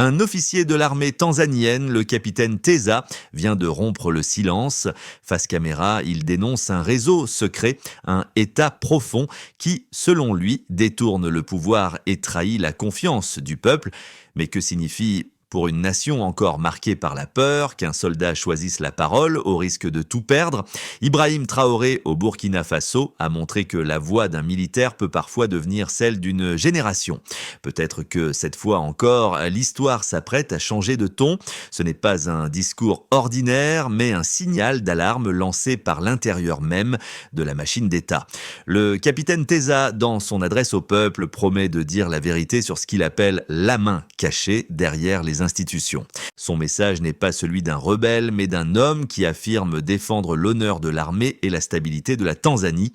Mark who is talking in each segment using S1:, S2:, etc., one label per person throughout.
S1: Un officier de l'armée tanzanienne, le capitaine Teza, vient de rompre le silence. Face caméra, il dénonce un réseau secret, un État profond qui, selon lui, détourne le pouvoir et trahit la confiance du peuple. Mais que signifie pour une nation encore marquée par la peur qu'un soldat choisisse la parole au risque de tout perdre? Ibrahim Traoré au Burkina Faso a montré que la voix d'un militaire peut parfois devenir celle d'une génération. Peut-être que cette fois encore, l'histoire s'apprête à changer de ton. Ce n'est pas un discours ordinaire, mais un signal d'alarme lancé par l'intérieur même de la machine d'État. Le capitaine Teza, dans son adresse au peuple, promet de dire la vérité sur ce qu'il appelle la main cachée derrière les institutions. Son message n'est pas celui d'un rebelle, mais d'un homme qui affirme défendre l'honneur de l'armée et la stabilité de la Tanzanie.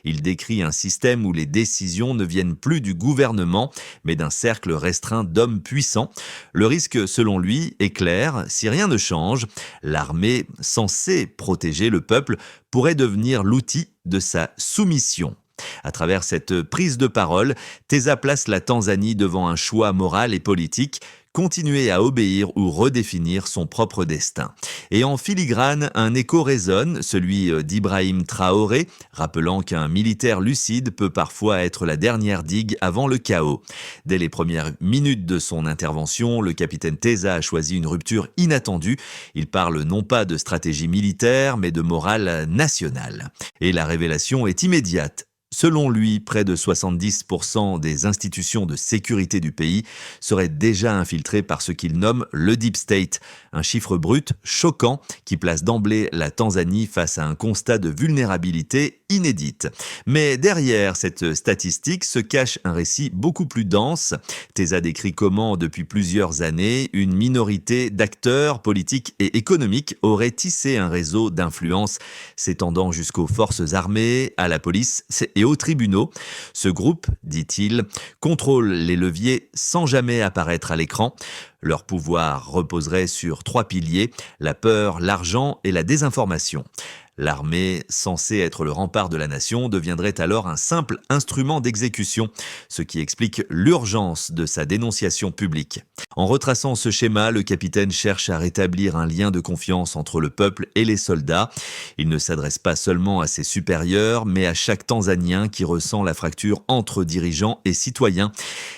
S1: Il décrit un système où les décisions ne viennent plus du gouvernement, mais d'un cercle restreint d'hommes puissants. Le risque, selon lui, est clair. Si rien ne change, l'armée, censée protéger le peuple, pourrait devenir l'outil de sa soumission. À travers cette prise de parole, Teza place la Tanzanie devant un choix moral et politique: continuer à obéir ou redéfinir son propre destin. Et en filigrane, un écho résonne, celui d'Ibrahim Traoré, rappelant qu'un militaire lucide peut parfois être la dernière digue avant le chaos. Dès les premières minutes de son intervention, le capitaine Teza a choisi une rupture inattendue. Il parle non pas de stratégie militaire, mais de morale nationale. Et la révélation est immédiate. Selon lui, près de 70% des institutions de sécurité du pays seraient déjà infiltrées par ce qu'il nomme le Deep State, un chiffre brut choquant qui place d'emblée la Tanzanie face à un constat de vulnérabilité inédite. Mais derrière cette statistique se cache un récit beaucoup plus dense. Teza décrit comment, depuis plusieurs années, une minorité d'acteurs politiques et économiques aurait tissé un réseau d'influence s'étendant jusqu'aux forces armées, à la police et aux tribunaux. Ce groupe, dit-il, contrôle les leviers sans jamais apparaître à l'écran. Leur pouvoir reposerait sur 3 piliers: la peur, l'argent et la désinformation. L'armée, censée être le rempart de la nation, deviendrait alors un simple instrument d'exécution, ce qui explique l'urgence de sa dénonciation publique. En retraçant ce schéma, le capitaine cherche à rétablir un lien de confiance entre le peuple et les soldats. Il ne s'adresse pas seulement à ses supérieurs, mais à chaque Tanzanien qui ressent la fracture entre dirigeants et citoyens.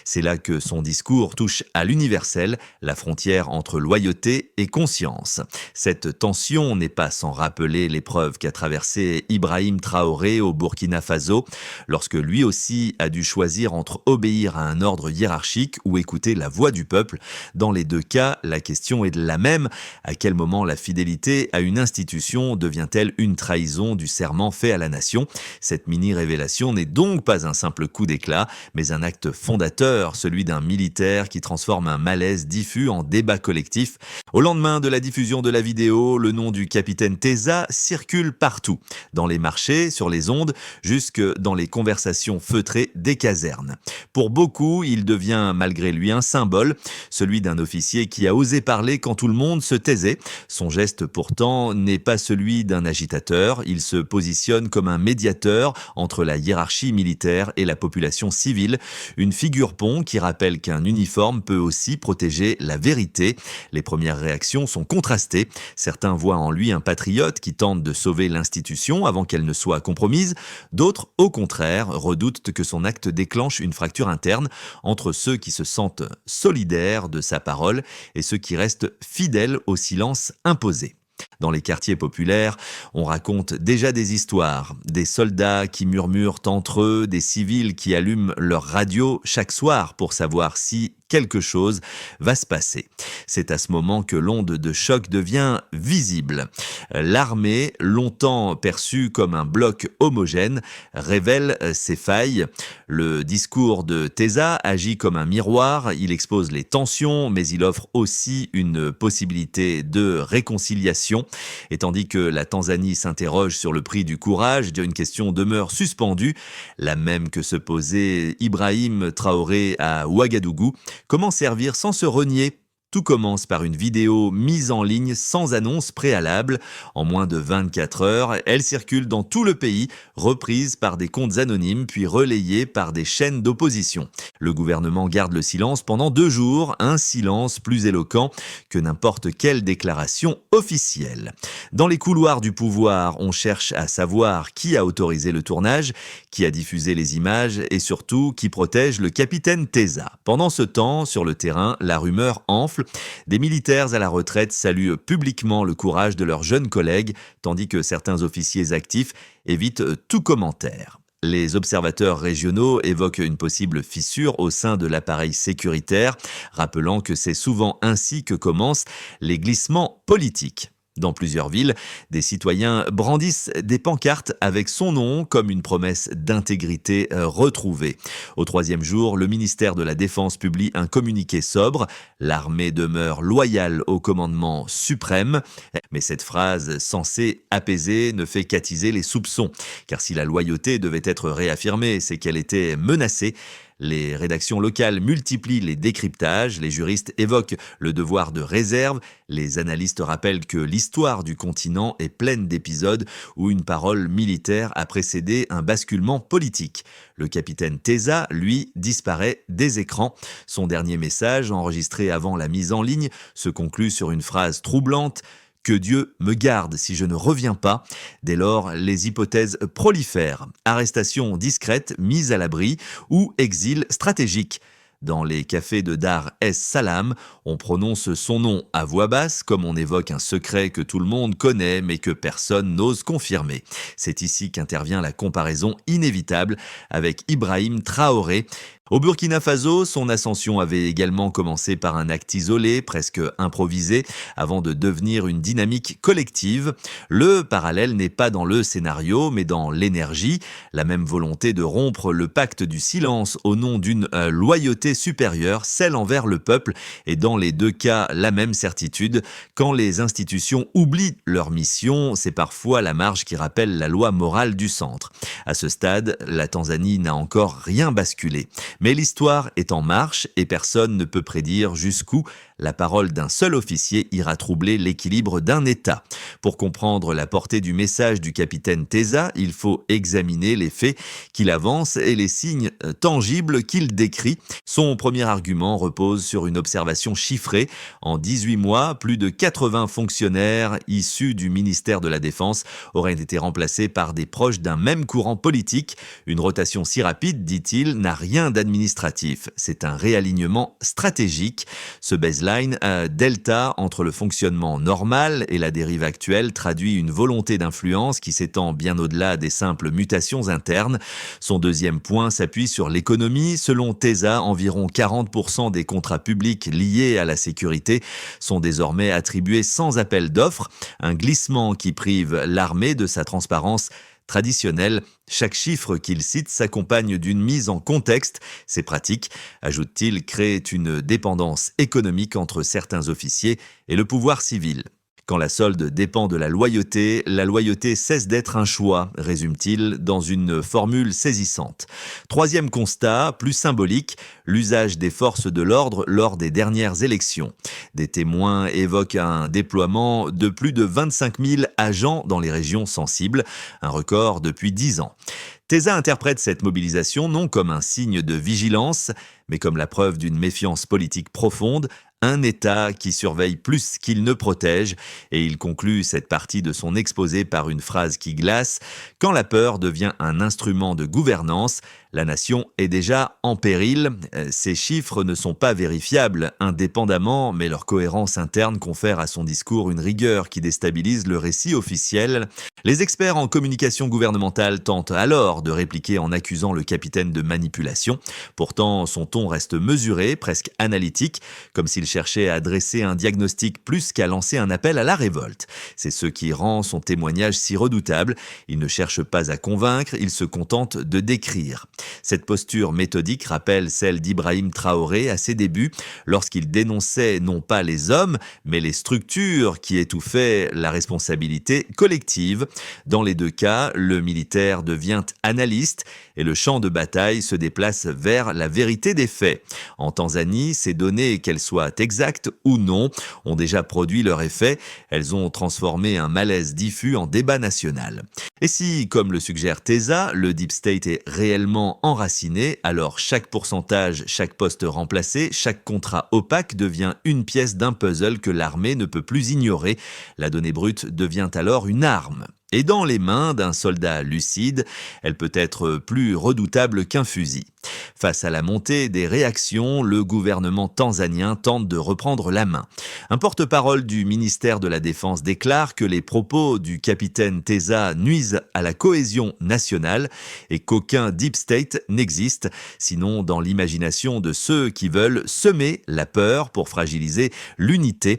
S1: C'est là que son discours touche à l'universel, la frontière entre loyauté et conscience. Cette tension n'est pas sans rappeler l'épreuve qu'a traversé Ibrahim Traoré au Burkina Faso, lorsque lui aussi a dû choisir entre obéir à un ordre hiérarchique ou écouter la voix du peuple. Dans les deux cas, la question est la même: à quel moment la fidélité à une institution devient-elle une trahison du serment fait à la nation? Cette mini-révélation n'est donc pas un simple coup d'éclat, mais un acte fondateur, celui d'un militaire qui transforme un malaise diffus en débat collectif. Au lendemain de la diffusion de la vidéo, le nom du capitaine Teza circule partout, dans les marchés, sur les ondes, jusque dans les conversations feutrées des casernes. Pour beaucoup, il devient malgré lui un symbole, celui d'un officier qui a osé parler quand tout le monde se taisait. Son geste pourtant n'est pas celui d'un agitateur, il se positionne comme un médiateur entre la hiérarchie militaire et la population civile, une figure pont qui rappelle qu'un uniforme peut aussi protéger la vérité. Les premières réactions sont contrastées. Certains voient en lui un patriote qui tente de sauver l'institution avant qu'elle ne soit compromise. D'autres, au contraire, redoutent que son acte déclenche une fracture interne entre ceux qui se sentent solidaires de sa parole et ceux qui restent fidèles au silence imposé. Dans les quartiers populaires, on raconte déjà des histoires, des soldats qui murmurent entre eux, des civils qui allument leur radio chaque soir pour savoir si quelque chose va se passer. C'est à ce moment que l'onde de choc devient visible. L'armée, longtemps perçue comme un bloc homogène, révèle ses failles. Le discours de Teza agit comme un miroir, il expose les tensions, mais il offre aussi une possibilité de réconciliation. Et tandis que la Tanzanie s'interroge sur le prix du courage, une question demeure suspendue, la même que se posait Ibrahim Traoré à Ouagadougou. Comment servir sans se renier? Tout commence par une vidéo mise en ligne sans annonce préalable. En moins de 24 heures, elle circule dans tout le pays, reprise par des comptes anonymes puis relayée par des chaînes d'opposition. Le gouvernement garde le silence pendant 2 jours, un silence plus éloquent que n'importe quelle déclaration officielle. Dans les couloirs du pouvoir, on cherche à savoir qui a autorisé le tournage, qui a diffusé les images et surtout qui protège le capitaine Teza. Pendant ce temps, sur le terrain, la rumeur enfle. Des militaires à la retraite saluent publiquement le courage de leurs jeunes collègues, tandis que certains officiers actifs évitent tout commentaire. Les observateurs régionaux évoquent une possible fissure au sein de l'appareil sécuritaire, rappelant que c'est souvent ainsi que commencent les glissements politiques. Dans plusieurs villes, des citoyens brandissent des pancartes avec son nom comme une promesse d'intégrité retrouvée. Au 3e jour, le ministère de la Défense publie un communiqué sobre. L'armée demeure loyale au commandement suprême. Mais cette phrase censée apaiser ne fait qu'attiser les soupçons. Car si la loyauté devait être réaffirmée, c'est qu'elle était menacée. Les rédactions locales multiplient les décryptages, les juristes évoquent le devoir de réserve, les analystes rappellent que l'histoire du continent est pleine d'épisodes où une parole militaire a précédé un basculement politique. Le capitaine Teza, lui, disparaît des écrans. Son dernier message, enregistré avant la mise en ligne, se conclut sur une phrase troublante: « Que Dieu me garde si je ne reviens pas ». Dès lors, les hypothèses prolifèrent. Arrestation discrète, mise à l'abri ou exil stratégique. Dans les cafés de Dar es Salaam, on prononce son nom à voix basse comme on évoque un secret que tout le monde connaît mais que personne n'ose confirmer. C'est ici qu'intervient la comparaison inévitable avec Ibrahim Traoré. Au Burkina Faso, son ascension avait également commencé par un acte isolé, presque improvisé, avant de devenir une dynamique collective. Le parallèle n'est pas dans le scénario, mais dans l'énergie. La même volonté de rompre le pacte du silence au nom d'une loyauté supérieure, celle envers le peuple, et dans les 2 cas, la même certitude. Quand les institutions oublient leur mission, c'est parfois la marge qui rappelle la loi morale du centre. À ce stade, la Tanzanie n'a encore rien basculé. Mais l'histoire est en marche et personne ne peut prédire jusqu'où la parole d'un seul officier ira troubler l'équilibre d'un État. Pour comprendre la portée du message du capitaine Teza, il faut examiner les faits qu'il avance et les signes tangibles qu'il décrit. Son premier argument repose sur une observation chiffrée. En 18 mois, plus de 80 fonctionnaires issus du ministère de la Défense auraient été remplacés par des proches d'un même courant politique. Une rotation si rapide, dit-il, n'a rien d'administratif. C'est un réalignement stratégique. Ce baseline delta entre le fonctionnement normal et la dérive actuelle traduit une volonté d'influence qui s'étend bien au-delà des simples mutations internes. Son deuxième point s'appuie sur l'économie. Selon Teza, environ 40% des contrats publics liés à la sécurité sont désormais attribués sans appel d'offres, un glissement qui prive l'armée de sa transparence traditionnelle. Chaque chiffre qu'il cite s'accompagne d'une mise en contexte. Ces pratiques, ajoute-t-il, créent une dépendance économique entre certains officiers et le pouvoir civil. Quand la solde dépend de la loyauté cesse d'être un choix, résume-t-il dans une formule saisissante. 3e constat, plus symbolique, l'usage des forces de l'ordre lors des dernières élections. Des témoins évoquent un déploiement de plus de 25 000 agents dans les régions sensibles, un record depuis 10 ans. Teza interprète cette mobilisation non comme un signe de vigilance, mais comme la preuve d'une méfiance politique profonde, un État qui surveille plus qu'il ne protège, et il conclut cette partie de son exposé par une phrase qui glace: « Quand la peur devient un instrument de gouvernance, la nation est déjà en péril ». Ces chiffres ne sont pas vérifiables indépendamment, mais leur cohérence interne confère à son discours une rigueur qui déstabilise le récit officiel. Les experts en communication gouvernementale tentent alors de répliquer en accusant le capitaine de manipulation. Pourtant, son ton reste mesuré, presque analytique, comme s'il cherchait à dresser un diagnostic plus qu'à lancer un appel à la révolte. C'est ce qui rend son témoignage si redoutable. Il ne cherche pas à convaincre, il se contente de décrire. Cette posture méthodique rappelle celle d'Ibrahim Traoré à ses débuts, lorsqu'il dénonçait non pas les hommes, mais les structures qui étouffaient la responsabilité collective. Dans les deux cas, le militaire devient analyste et le champ de bataille se déplace vers la vérité des faits. En Tanzanie, ces données, qu'elles soient exactes ou non, ont déjà produit leur effet. Elles ont transformé un malaise diffus en débat national. Et si, comme le suggère Teza, le Deep State est réellement enraciné, alors chaque pourcentage, chaque poste remplacé, chaque contrat opaque devient une pièce d'un puzzle que l'armée ne peut plus ignorer. La donnée brute devient alors une arme. Et dans les mains d'un soldat lucide, elle peut être plus redoutable qu'un fusil. Face à la montée des réactions, le gouvernement tanzanien tente de reprendre la main. Un porte-parole du ministère de la Défense déclare que les propos du capitaine Teza nuisent à la cohésion nationale et qu'aucun deep state n'existe, sinon dans l'imagination de ceux qui veulent semer la peur pour fragiliser l'unité.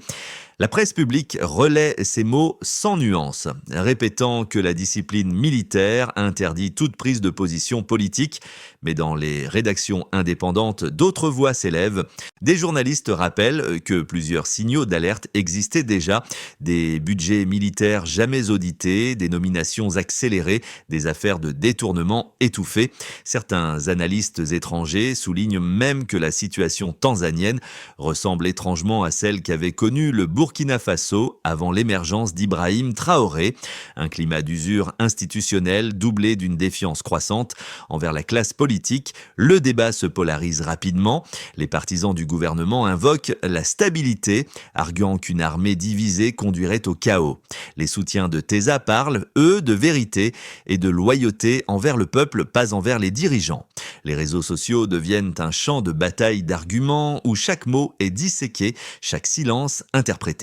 S1: La presse publique relaie ces mots sans nuance, répétant que la discipline militaire interdit toute prise de position politique, mais dans les rédactions indépendantes, d'autres voix s'élèvent. Des journalistes rappellent que plusieurs signaux d'alerte existaient déjà, des budgets militaires jamais audités, des nominations accélérées, des affaires de détournement étouffées. Certains analystes étrangers soulignent même que la situation tanzanienne ressemble étrangement à celle qu'avait connue le Burkina Faso avant l'émergence d'Ibrahim Traoré. Un climat d'usure institutionnelle doublé d'une défiance croissante envers la classe politique. Le débat se polarise rapidement. Les partisans du gouvernement invoquent la stabilité, arguant qu'une armée divisée conduirait au chaos. Les soutiens de Teza parlent, eux, de vérité et de loyauté envers le peuple, pas envers les dirigeants. Les réseaux sociaux deviennent un champ de bataille d'arguments où chaque mot est disséqué, chaque silence interprété.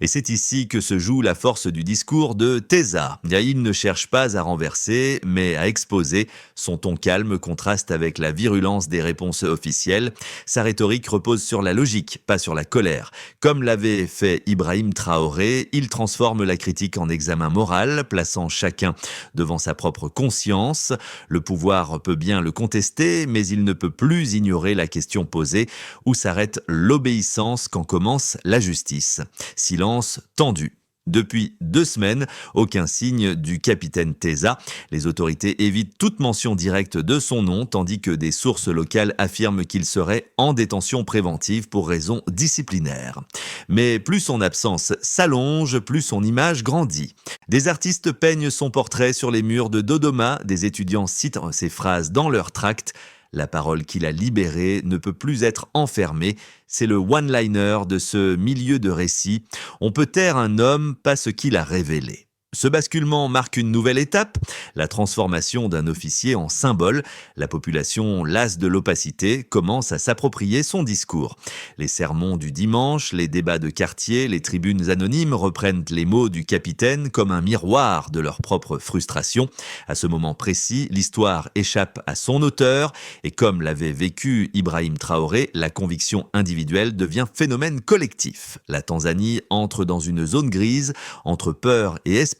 S1: Et c'est ici que se joue la force du discours de Teza. Il ne cherche pas à renverser, mais à exposer. Son ton calme contraste avec la virulence des réponses officielles. Sa rhétorique repose sur la logique, pas sur la colère. Comme l'avait fait Ibrahim Traoré, il transforme la critique en examen moral, plaçant chacun devant sa propre conscience. Le pouvoir peut bien le contester, mais il ne peut plus ignorer la question posée. Où s'arrête l'obéissance quand commence la justice ? Silence tendu. Depuis 2 semaines, aucun signe du capitaine Teza. Les autorités évitent toute mention directe de son nom, tandis que des sources locales affirment qu'il serait en détention préventive pour raisons disciplinaires. Mais plus son absence s'allonge, plus son image grandit. Des artistes peignent son portrait sur les murs de Dodoma, des étudiants citent ses phrases dans leurs tracts. La parole qu'il a libérée ne peut plus être enfermée. C'est le one-liner de ce milieu de récit. On peut taire un homme, pas ce qu'il a révélé. Ce basculement marque une nouvelle étape, la transformation d'un officier en symbole. La population, lasse de l'opacité, commence à s'approprier son discours. Les sermons du dimanche, les débats de quartier, les tribunes anonymes reprennent les mots du capitaine comme un miroir de leur propre frustration. À ce moment précis, l'histoire échappe à son auteur et comme l'avait vécu Ibrahim Traoré, la conviction individuelle devient phénomène collectif. La Tanzanie entre dans une zone grise entre peur et espérance,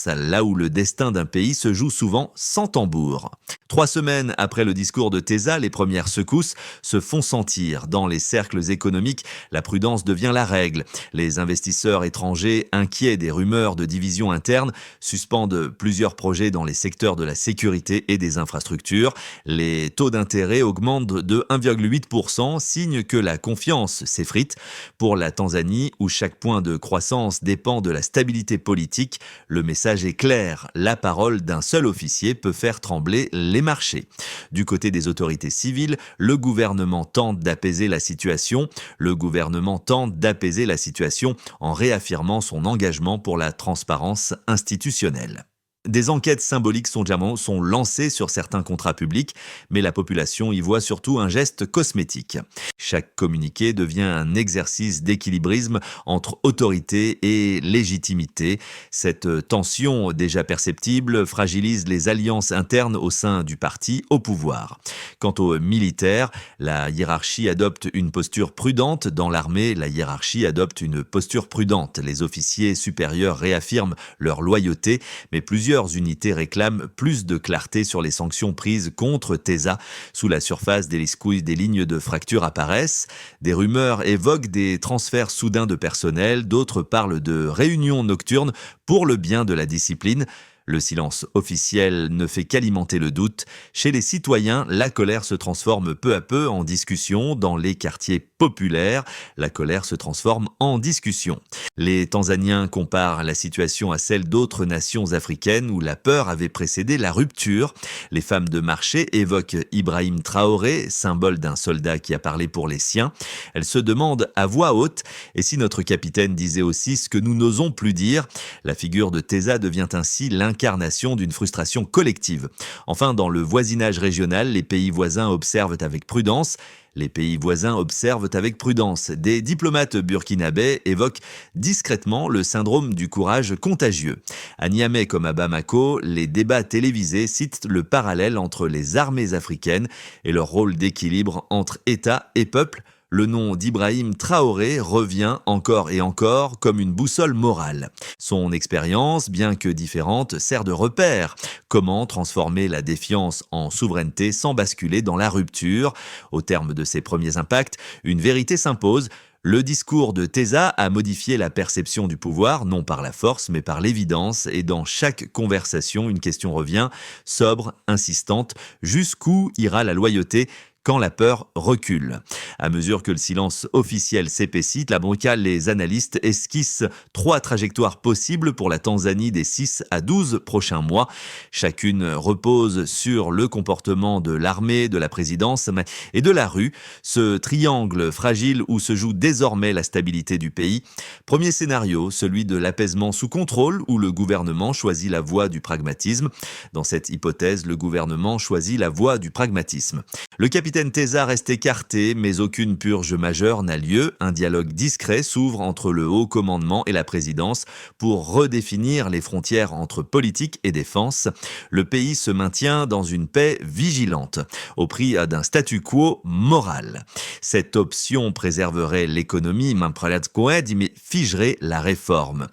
S1: là où le destin d'un pays se joue souvent sans tambour. 3 semaines après le discours de Teza, les premières secousses se font sentir. Dans les cercles économiques, la prudence devient la règle. Les investisseurs étrangers, inquiets des rumeurs de division interne, suspendent plusieurs projets dans les secteurs de la sécurité et des infrastructures. Les taux d'intérêt augmentent de 1,8%, signe que la confiance s'effrite. Pour la Tanzanie, où chaque point de croissance dépend de la stabilité politique, le message est clair, la parole d'un seul officier peut faire trembler les marchés. Du côté des autorités civiles, le gouvernement tente d'apaiser la situation. En réaffirmant son engagement pour la transparence institutionnelle. Des enquêtes symboliques sont lancées sur certains contrats publics, mais la population y voit surtout un geste cosmétique. Chaque communiqué devient un exercice d'équilibrisme entre autorité et légitimité. Cette tension déjà perceptible fragilise les alliances internes au sein du parti au pouvoir. Quant aux militaires, la hiérarchie adopte une posture prudente. Dans l'armée, la hiérarchie adopte une posture prudente. Les officiers supérieurs réaffirment leur loyauté, mais plusieurs plusieurs unités réclament plus de clarté sur les sanctions prises contre Teza. Sous la surface des liscouilles, des lignes de fracture apparaissent. Des rumeurs évoquent des transferts soudains de personnel, d'autres parlent de réunions nocturnes pour le bien de la discipline. Le silence officiel ne fait qu'alimenter le doute. Chez les citoyens, la colère se transforme peu à peu en discussion. Dans les quartiers populaires, la colère se transforme en discussion. Les Tanzaniens comparent la situation à celle d'autres nations africaines où la peur avait précédé la rupture. Les femmes de marché évoquent Ibrahim Traoré, symbole d'un soldat qui a parlé pour les siens. Elles se demandent à voix haute « Et si notre capitaine disait aussi ce que nous n'osons plus dire ?» La figure de Teza devient ainsi l'incarnation d'une frustration collective. Enfin, dans le voisinage régional, les pays voisins observent avec prudence. Des diplomates burkinabés évoquent discrètement le syndrome du courage contagieux. À Niamey comme à Bamako, les débats télévisés citent le parallèle entre les armées africaines et leur rôle d'équilibre entre État et peuple. Le nom d'Ibrahim Traoré revient encore et encore comme une boussole morale. Son expérience, bien que différente, sert de repère. Comment transformer la défiance en souveraineté sans basculer dans la rupture ? Au terme de ses premiers impacts, une vérité s'impose. Le discours de Teza a modifié la perception du pouvoir, non par la force, mais par l'évidence. Et dans chaque conversation, une question revient, sobre, insistante. Jusqu'où ira la loyauté ? Quand la peur recule. À mesure que le silence officiel s'épaissit, la Brocale, les analystes esquissent 3 trajectoires possibles pour la Tanzanie des 6 à 12 prochains mois. Chacune repose sur le comportement de l'armée, de la présidence et de la rue. Ce triangle fragile où se joue désormais la stabilité du pays. Premier scénario, celui de l'apaisement sous contrôle où le gouvernement choisit la voie du pragmatisme. Dans cette hypothèse, le gouvernement choisit la voie du pragmatisme. Le capitaine Teza reste écarté, mais aucune purge majeure n'a lieu. Un dialogue discret s'ouvre entre le haut commandement et la présidence pour redéfinir les frontières entre politique et défense. Le pays se maintient dans une paix vigilante, au prix d'un statu quo moral. Cette option préserverait l'économie, mais figerait la réforme.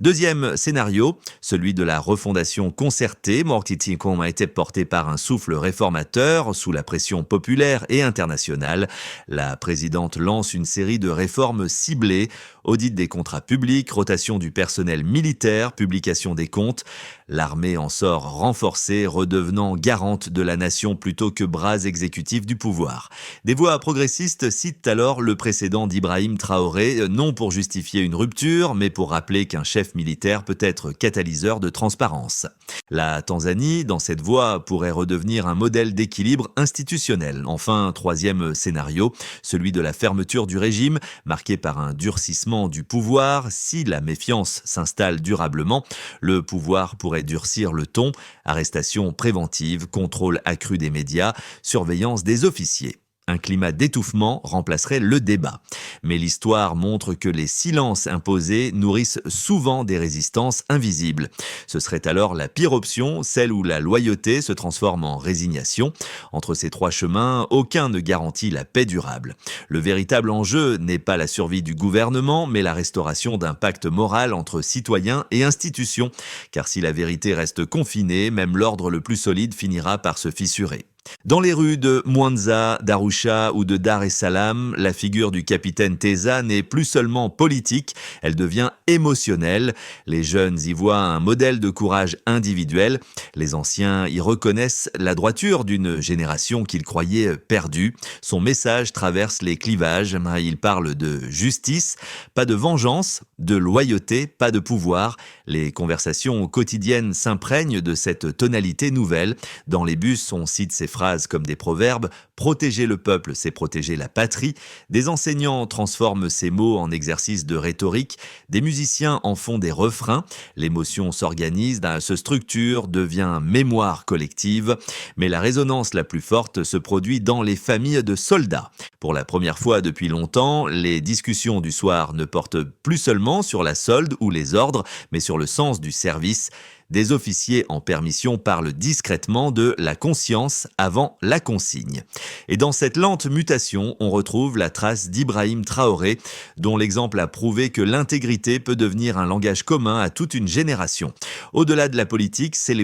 S1: Deuxième scénario, celui de la refondation concertée. Mortitincom a été porté par un souffle réformateur sous la pression populaire et internationale. La présidente lance une série de réformes ciblées, audit des contrats publics, rotation du personnel militaire, publication des comptes. L'armée en sort renforcée, redevenant garante de la nation plutôt que bras exécutif du pouvoir. Des voix progressistes citent alors le précédent d'Ibrahim Traoré, non pour justifier une rupture, mais pour rappeler qu'un chef militaire peut être catalyseur de transparence. La Tanzanie, dans cette voie, pourrait redevenir un modèle d'équilibre institutionnel. Enfin, troisième scénario, celui de la fermeture du régime, marqué par un durcissement du pouvoir. Si la méfiance s'installe durablement, le pouvoir pourrait durcir le ton, arrestation préventive, contrôle accru des médias, surveillance des officiers. Un climat d'étouffement remplacerait le débat. Mais l'histoire montre que les silences imposés nourrissent souvent des résistances invisibles. Ce serait alors la pire option, celle où la loyauté se transforme en résignation. Entre ces 3 chemins, aucun ne garantit la paix durable. Le véritable enjeu n'est pas la survie du gouvernement, mais la restauration d'un pacte moral entre citoyens et institutions. Car si la vérité reste confinée, même l'ordre le plus solide finira par se fissurer. Dans les rues de Mwanza, d'Arusha ou de Dar es Salaam, la figure du capitaine Teza n'est plus seulement politique, elle devient émotionnelle. Les jeunes y voient un modèle de courage individuel. Les anciens y reconnaissent la droiture d'une génération qu'ils croyaient perdue. Son message traverse les clivages. Il parle de justice, pas de vengeance, de loyauté, pas de pouvoir. Les conversations quotidiennes s'imprègnent de cette tonalité nouvelle. Dans les bus, on cite ces phrases comme des proverbes. Protéger le peuple, c'est protéger la patrie. Des enseignants transforment ces mots en exercices de rhétorique. Des musiciens en font des refrains. L'émotion s'organise, se structure, devient mémoire collective. Mais la résonance la plus forte se produit dans les familles de soldats. Pour la première fois depuis longtemps, les discussions du soir ne portent plus seulement sur la solde ou les ordres, mais sur le sens du service. Des officiers en permission parlent discrètement de la conscience avant la consigne. Et dans cette lente mutation, on retrouve la trace d'Ibrahim Traoré, dont l'exemple a prouvé que l'intégrité peut devenir un langage commun à toute une génération. Au-delà de la politique, c'est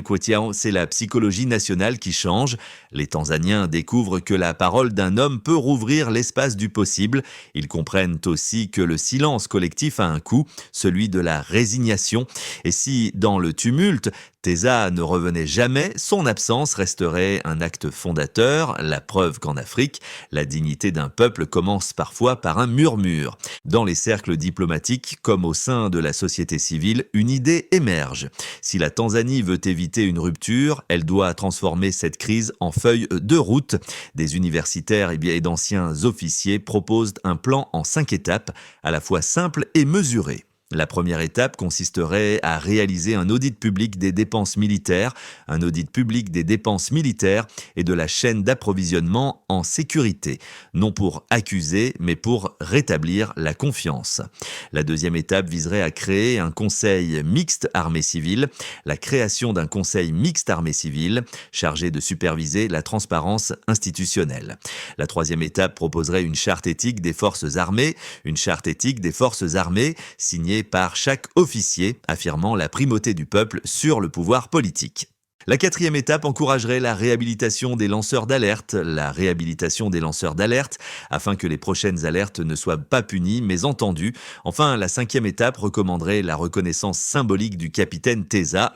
S1: la psychologie nationale qui change. Les Tanzaniens découvrent que la parole d'un homme peut rouvrir l'espace du possible. Ils comprennent aussi que le silence collectif a un coût, celui de la résignation. Et si, dans le tumulte, Teza ne revenait jamais, son absence resterait un acte fondateur, la preuve qu'en Afrique, la dignité d'un peuple commence parfois par un murmure. Dans les cercles diplomatiques, comme au sein de la société civile, une idée émerge. Si la Tanzanie veut éviter une rupture, elle doit transformer cette crise en feuille de route. Des universitaires et d'anciens officiers proposent un plan en 5 étapes, à la fois simple et mesuré. La première étape consisterait à réaliser un audit public des dépenses militaires, et de la chaîne d'approvisionnement en sécurité, non pour accuser, mais pour rétablir la confiance. La deuxième étape viserait à créer un conseil mixte armée-civile, la création d'un conseil mixte armée-civile chargé de superviser la transparence institutionnelle. La troisième étape proposerait une charte éthique des forces armées, signée par chaque officier, affirmant la primauté du peuple sur le pouvoir politique. La quatrième étape encouragerait la réhabilitation des lanceurs d'alerte, afin que les prochaines alertes ne soient pas punies mais entendues. Enfin, la cinquième étape recommanderait la reconnaissance symbolique du capitaine Teza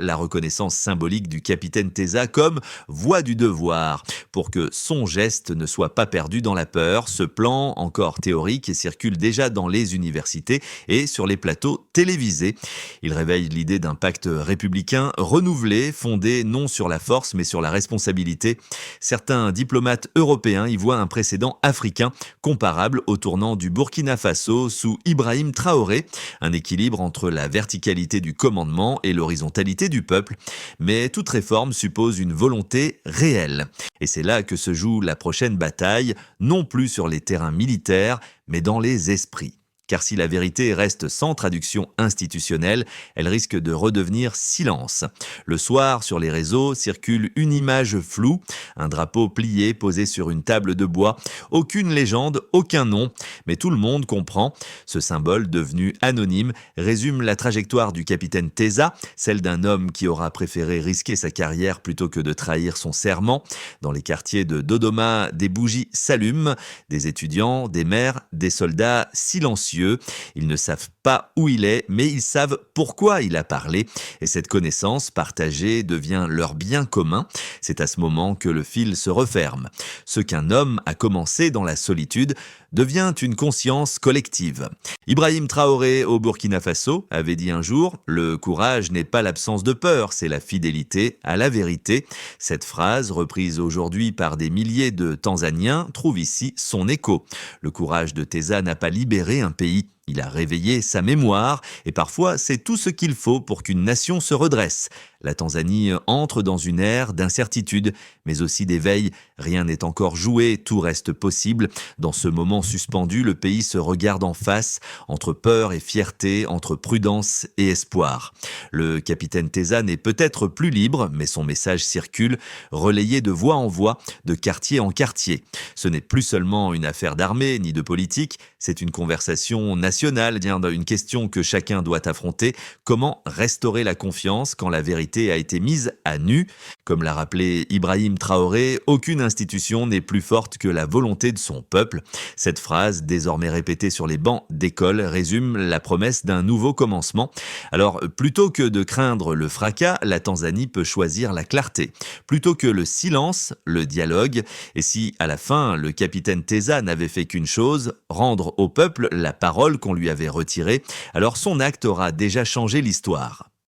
S1: comme voix du devoir, pour que son geste ne soit pas perdu dans la peur. Ce plan, encore théorique, circule déjà dans les universités et sur les plateaux télévisés. Il réveille l'idée d'un pacte républicain renouvelé, fondé non sur la force mais sur la responsabilité. Certains diplomates européens y voient un précédent africain comparable au tournant du Burkina Faso sous Ibrahim Traoré, un équilibre entre la verticalité du commandement et l'horizontalité du peuple. Mais toute réforme suppose une volonté réelle. Et c'est là que se joue la prochaine bataille, non plus sur les terrains militaires, mais dans les esprits. Car si la vérité reste sans traduction institutionnelle, elle risque de redevenir silence. Le soir, sur les réseaux, circule une image floue, un drapeau plié posé sur une table de bois, aucune légende, aucun nom, mais tout le monde comprend. Ce symbole, devenu anonyme, résume la trajectoire du capitaine Teza, celle d'un homme qui aura préféré risquer sa carrière plutôt que de trahir son serment. Dans les quartiers de Dodoma, des bougies s'allument, des étudiants, des mères, des soldats silencieux. Ils ne savent pas où il est, mais ils savent pourquoi il a parlé. Et cette connaissance partagée devient leur bien commun. C'est à ce moment que le fil se referme. Ce qu'un homme a commencé dans la solitude devient une conscience collective. Ibrahim Traoré au Burkina Faso avait dit un jour « Le courage n'est pas l'absence de peur, c'est la fidélité à la vérité ». Cette phrase, reprise aujourd'hui par des milliers de Tanzaniens, trouve ici son écho. Le courage de Teza n'a pas libéré un pays. Il a réveillé sa mémoire et parfois c'est tout ce qu'il faut pour qu'une nation se redresse. La Tanzanie entre dans une ère d'incertitude, mais aussi d'éveil. Rien n'est encore joué, tout reste possible. Dans ce moment suspendu, le pays se regarde en face, entre peur et fierté, entre prudence et espoir. Le capitaine Teza n'est peut-être plus libre, mais son message circule, relayé de voix en voix, de quartier en quartier. Ce n'est plus seulement une affaire d'armée ni de politique, c'est une conversation nationale, une question que chacun doit affronter. Comment restaurer la confiance quand la vérité a été mise à nu? Comme l'a rappelé Ibrahim Traoré, aucune institution n'est plus forte que la volonté de son peuple. Cette phrase, désormais répétée sur les bancs d'école, résume la promesse d'un nouveau commencement. Alors, plutôt que de craindre le fracas, la Tanzanie peut choisir la clarté. Plutôt que le silence, le dialogue. Et si, à la fin, le capitaine Teza n'avait fait qu'une chose, rendre au peuple la parole qu'on lui avait retirée, alors son acte aura déjà changé l'histoire.